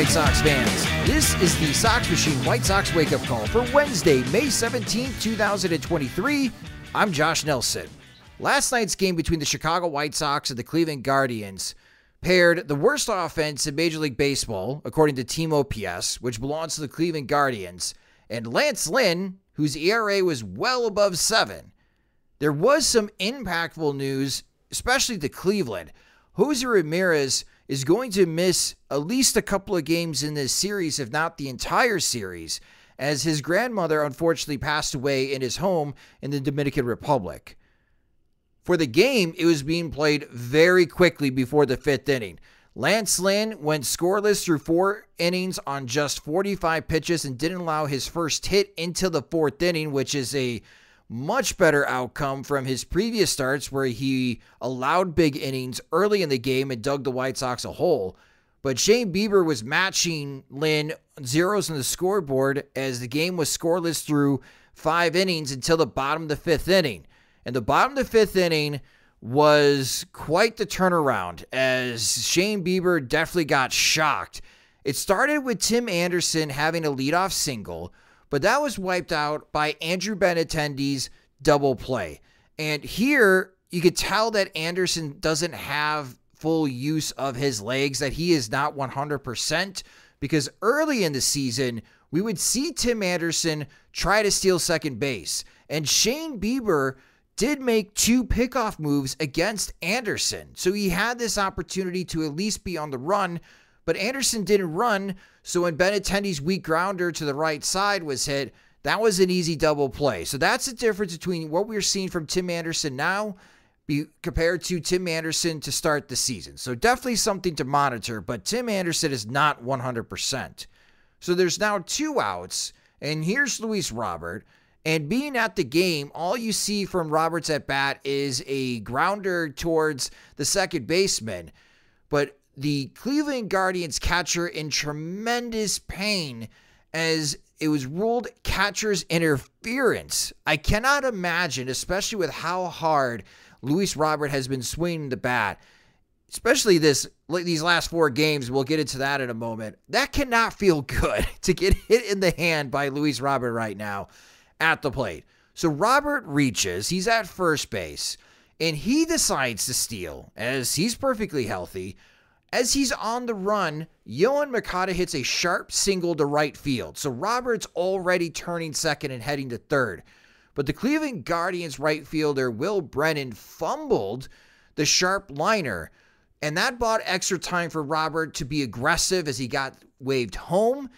White Sox fans. This is the Sox Machine White Sox wake-up call for Wednesday, May 17, 2023. I'm Josh Nelson. Last night's game between the Chicago White Sox and the Cleveland Guardians paired the worst offense in Major League Baseball, according to Team OPS, which belongs to the Cleveland Guardians, and Lance Lynn, whose ERA was well above 7. There was some impactful news, especially to Cleveland. Jose Ramirez is going to miss at least a couple of games in this series, if not the entire series, as his grandmother unfortunately passed away in his home in the Dominican Republic. For the game, it was being played very quickly before the 5th inning. Lance Lynn went scoreless through 4 innings on just 45 pitches and didn't allow his first hit until the 4th inning, which is a much better outcome from his previous starts where he allowed big innings early in the game and dug the White Sox a hole. But Shane Bieber was matching Lynn zeros on the scoreboard as the game was scoreless through 5 innings until the bottom of the 5th inning. And the bottom of the 5th inning was quite the turnaround as Shane Bieber definitely got shocked. It started with Tim Anderson having a leadoff single, but that was wiped out by Andrew Benintendi's double play. And here you could tell that Anderson doesn't have full use of his legs, that he is not 100%, because early in the season, we would see Tim Anderson try to steal second base. And Shane Bieber did make 2 pickoff moves against Anderson. So he had this opportunity to at least be on the run, but Anderson didn't run, so when Benintendi's weak grounder to the right side was hit, that was an easy double play. So that's the difference between what we're seeing from Tim Anderson now compared to Tim Anderson to start the season. So definitely something to monitor, but Tim Anderson is not 100%. So there's now 2 outs, and here's Luis Robert. And being at the game, all you see from Robert's at-bat is a grounder towards the second baseman. But the Cleveland Guardians catcher in tremendous pain as it was ruled catcher's interference. I cannot imagine, especially with how hard Luis Robert has been swinging the bat, especially these last 4 games. We'll get into that in a moment. That cannot feel good to get hit in the hand by Luis Robert right now at the plate. So Robert reaches, he's at first base, and he decides to steal as he's perfectly healthy. As he's on the run, Yoan Moncada hits a sharp single to right field. So Robert's already turning second and heading to third. But the Cleveland Guardians right fielder Will Brennan fumbled the sharp liner, and that bought extra time for Robert to be aggressive as he got waved home.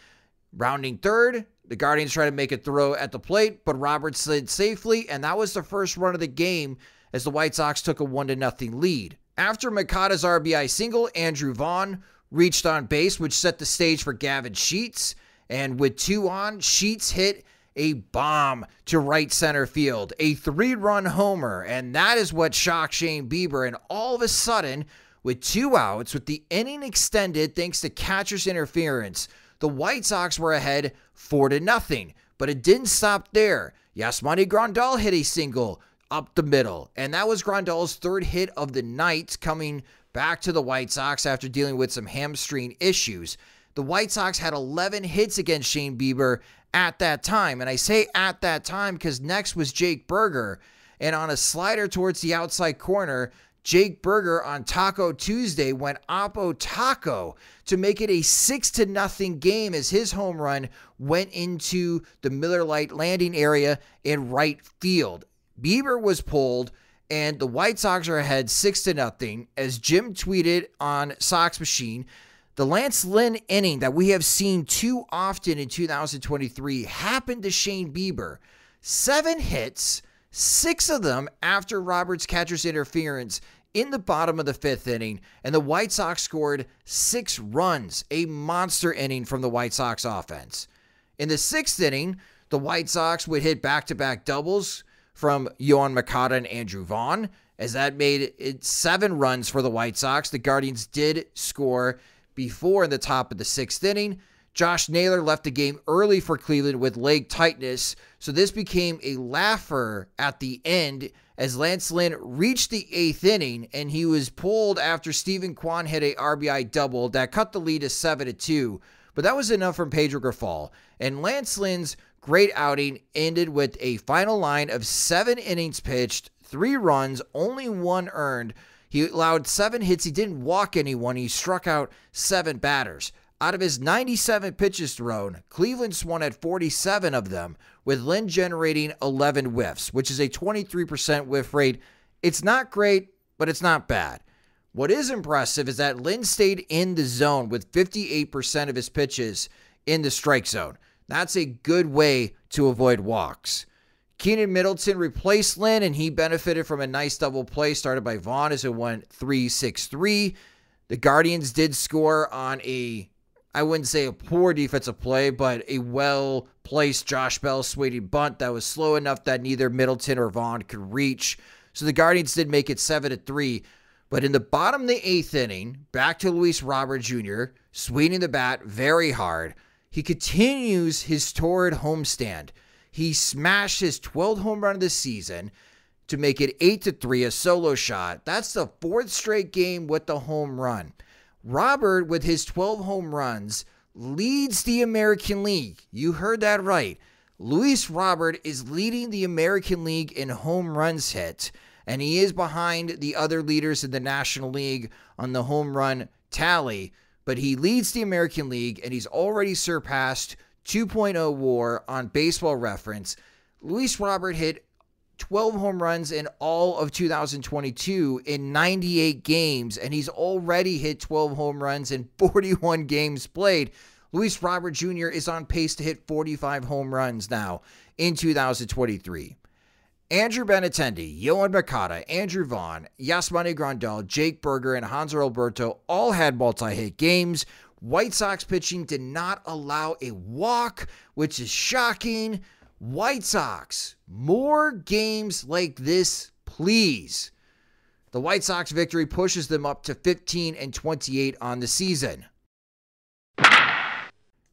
Rounding third, the Guardians tried to make a throw at the plate, but Robert slid safely, and that was the first run of the game as the White Sox took a 1-0 lead. After Moncada's RBI single, Andrew Vaughn reached on base, which set the stage for Gavin Sheets. And with 2 on, Sheets hit a bomb to right center field, a 3-run homer. And that is what shocked Shane Bieber. And all of a sudden, with 2 outs, with the inning extended thanks to catcher's interference, the White Sox were ahead 4-0. But it didn't stop there. Yasmani Grandal hit a single up the middle, and that was Grandal's 3rd hit of the night, coming back to the White Sox after dealing with some hamstring issues. The White Sox had 11 hits against Shane Bieber at that time, and I say at that time because next was Jake Burger, and on a slider towards the outside corner, Jake Burger on Taco Tuesday went oppo taco to make it a 6-0 game as his home run went into the Miller Lite landing area in right field. Bieber was pulled, and the White Sox are ahead 6-0. As Jim tweeted on Sox Machine, the Lance Lynn inning that we have seen too often in 2023 happened to Shane Bieber. 7 hits, 6 of them after Robert's catcher's interference in the bottom of the 5th inning, and the White Sox scored 6 runs, a monster inning from the White Sox offense. In the 6th inning, the White Sox would hit back-to-back doubles from Yoan Moncada and Andrew Vaughn, as that made it 7 runs for the White Sox. The Guardians did score before in the top of the 6th inning. Josh Naylor left the game early for Cleveland with leg tightness, so this became a laugher at the end as Lance Lynn reached the 8th inning and he was pulled after Steven Kwan hit a RBI double that cut the lead to 7-2, but that was enough from Pedro Grifol, and Lance Lynn's great outing ended with a final line of 7 innings pitched, 3 runs, only 1 earned. He allowed 7 hits. He didn't walk anyone. He struck out 7 batters. Out of his 97 pitches thrown, Cleveland swung at 47 of them, with Lynn generating 11 whiffs, which is a 23% whiff rate. It's not great, but it's not bad. What is impressive is that Lynn stayed in the zone with 58% of his pitches in the strike zone. That's a good way to avoid walks. Keenan Middleton replaced Lynn, and he benefited from a nice double play started by Vaughn as it went 3-6-3. The Guardians did score on I wouldn't say a poor defensive play, but a well-placed Josh Bell swinging bunt that was slow enough that neither Middleton or Vaughn could reach. So the Guardians did make it 7-3. But in the bottom of the 8th inning, back to Luis Robert Jr., swinging the bat very hard. He continues his torrid homestand. He smashed his 12th home run of the season to make it 8-3, a solo shot. That's the 4th straight game with the home run. Robert, with his 12 home runs, leads the American League. You heard that right. Luis Robert is leading the American League in home runs hit, and he is behind the other leaders in the National League on the home run tally, but he leads the American League, and he's already surpassed 2.0 WAR on Baseball Reference. Luis Robert hit 12 home runs in all of 2022 in 98 games, and he's already hit 12 home runs in 41 games played. Luis Robert Jr. is on pace to hit 45 home runs now in 2023. Andrew Benintendi, Yohan Moncada, Andrew Vaughn, Yasmani Grandal, Jake Berger, and Hanser Alberto all had multi-hit games. White Sox pitching did not allow a walk, which is shocking. White Sox, more games like this, please. The White Sox victory pushes them up to 15-28 on the season.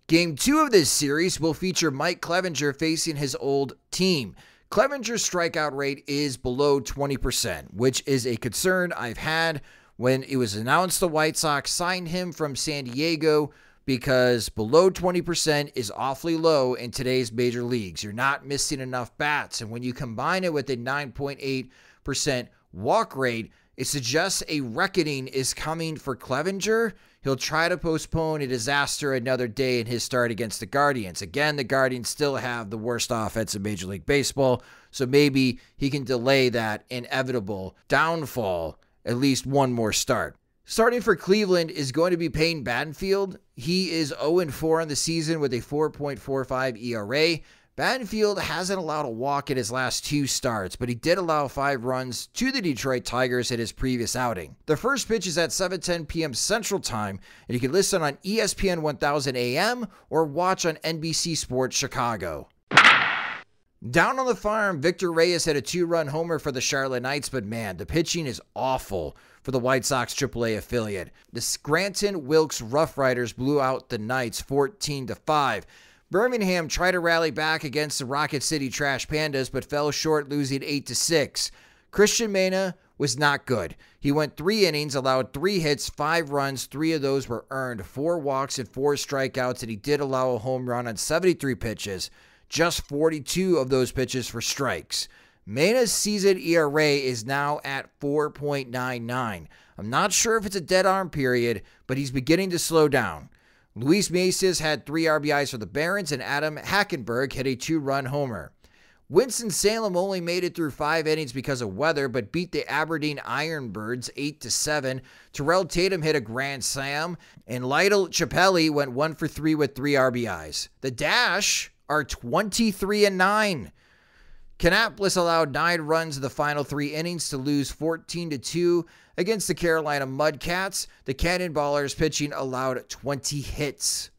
Game 2 of this series will feature Mike Clevinger facing his old team. Clevinger's strikeout rate is below 20%, which is a concern I've had when it was announced the White Sox signed him from San Diego, because below 20% is awfully low in today's major leagues. You're not missing enough bats, and when you combine it with a 9.8% walk rate, it suggests a reckoning is coming for Clevinger. He'll try to postpone a disaster another day in his start against the Guardians. Again, the Guardians still have the worst offense in Major League Baseball, so maybe he can delay that inevitable downfall at least one more start. Starting for Cleveland is going to be Peyton Battenfield. He is 0-4 on the season with a 4.45 ERA. Battenfield hasn't allowed a walk in his last 2 starts, but he did allow 5 runs to the Detroit Tigers in his previous outing. The first pitch is at 7:10 p.m. Central Time, and you can listen on ESPN 1000 AM or watch on NBC Sports Chicago. Down on the farm, Victor Reyes had a 2-run homer for the Charlotte Knights, but man, the pitching is awful for the White Sox AAA affiliate. The Scranton Wilkes Rough Riders blew out the Knights 14-5. Birmingham tried to rally back against the Rocket City Trash Pandas, but fell short, losing 8-6. Christian Mena was not good. He went 3 innings, allowed 3 hits, 5 runs, 3 of those were earned, 4 walks and 4 strikeouts, and he did allow a home run on 73 pitches. Just 42 of those pitches for strikes. Mena's season ERA is now at 4.99. I'm not sure if it's a dead arm period, but he's beginning to slow down. Luis Meneses had 3 RBIs for the Barons, and Adam Hackenberg hit a 2-run homer. Winston-Salem only made it through 5 innings because of weather, but beat the Aberdeen Ironbirds 8-7. Terrell Tatum hit a grand slam, and Lydell Chappelli went 1 for 3 with 3 RBIs. The Dash are 23-9. Kannapolis allowed 9 runs in the final 3 innings to lose 14-2 against the Carolina Mudcats. The Cannonballers pitching allowed 20 hits.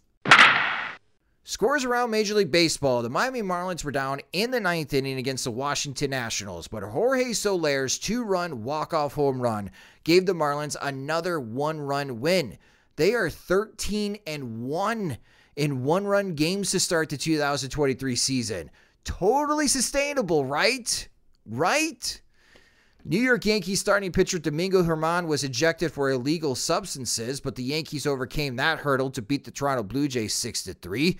Scores around Major League Baseball. The Miami Marlins were down in the 9th inning against the Washington Nationals, but Jorge Soler's 2-run walk-off home run gave the Marlins another 1-run win. They are 13-1 in one-run games to start the 2023 season. Totally sustainable, right? Right? New York Yankees starting pitcher Domingo Germán was ejected for illegal substances, but the Yankees overcame that hurdle to beat the Toronto Blue Jays 6-3.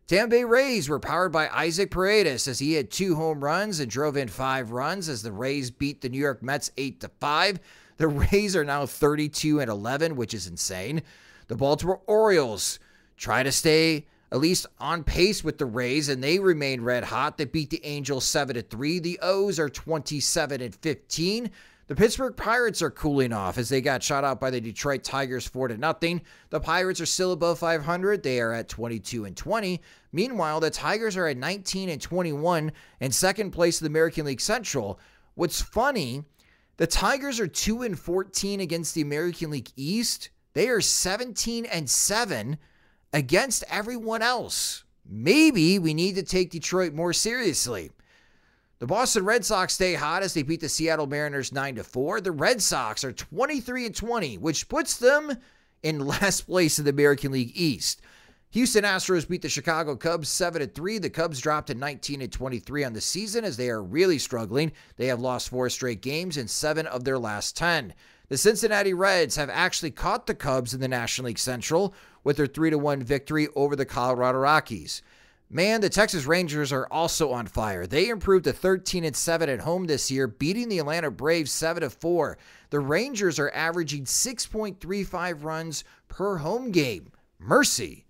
Tampa Bay Rays were powered by Isaac Paredes as he had 2 home runs and drove in 5 runs as the Rays beat the New York Mets 8-5. The Rays are now 32-11, which is insane. The Baltimore Orioles try to stay at least on pace with the Rays, and they remain red hot. They beat the Angels 7-3. The O's are 27-15. The Pittsburgh Pirates are cooling off as they got shot out by the Detroit Tigers 4-0. The Pirates are still above 500. They are at 22-20. Meanwhile, the Tigers are at 19-21 and second place in the American League Central. What's funny, the Tigers are 2-14 against the American League East. They are 17-7 against everyone else. Maybe we need to take Detroit more seriously. The Boston Red Sox stay hot as they beat the Seattle Mariners 9-4. The Red Sox are 23-20, which puts them in last place in the American League East. Houston Astros beat the Chicago Cubs 7-3. The Cubs dropped to 19-23 on the season as they are really struggling. They have lost 4 straight games in 7 of their last 10. The Cincinnati Reds have actually caught the Cubs in the National League Central with their 3-1 victory over the Colorado Rockies. Man, the Texas Rangers are also on fire. They improved to 13-7 at home this year, beating the Atlanta Braves 7-4. The Rangers are averaging 6.35 runs per home game. Mercy.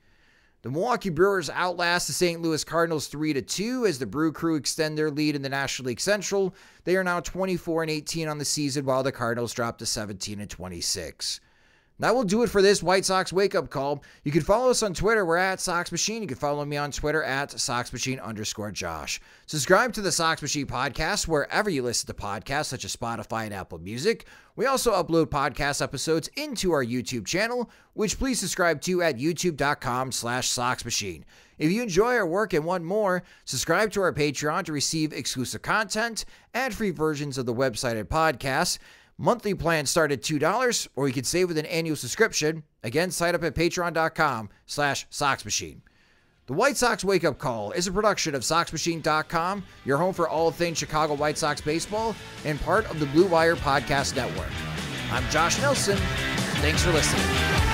The Milwaukee Brewers outlast the St. Louis Cardinals 3-2 as the Brew Crew extend their lead in the National League Central. They are now 24-18 on the season, while the Cardinals drop to 17-26. That will do it for this White Sox wake-up call. You can follow us on Twitter. We're at Sox Machine. You can follow me on Twitter at SoxMachine_Josh. Subscribe to the Sox Machine podcast wherever you listen to podcasts, such as Spotify and Apple Music. We also upload podcast episodes into our YouTube channel, which please subscribe to at youtube.com/SoxMachine. If you enjoy our work and want more, subscribe to our Patreon to receive exclusive content, ad-free versions of the website and podcasts. Monthly plans start at $2, or you can save with an annual subscription. Again, sign up at patreon.com/SoxMachine. The White Sox Wake Up Call is a production of SoxMachine.com, your home for all things Chicago White Sox baseball, and part of the Blue Wire Podcast Network. I'm Josh Nelson. Thanks for listening.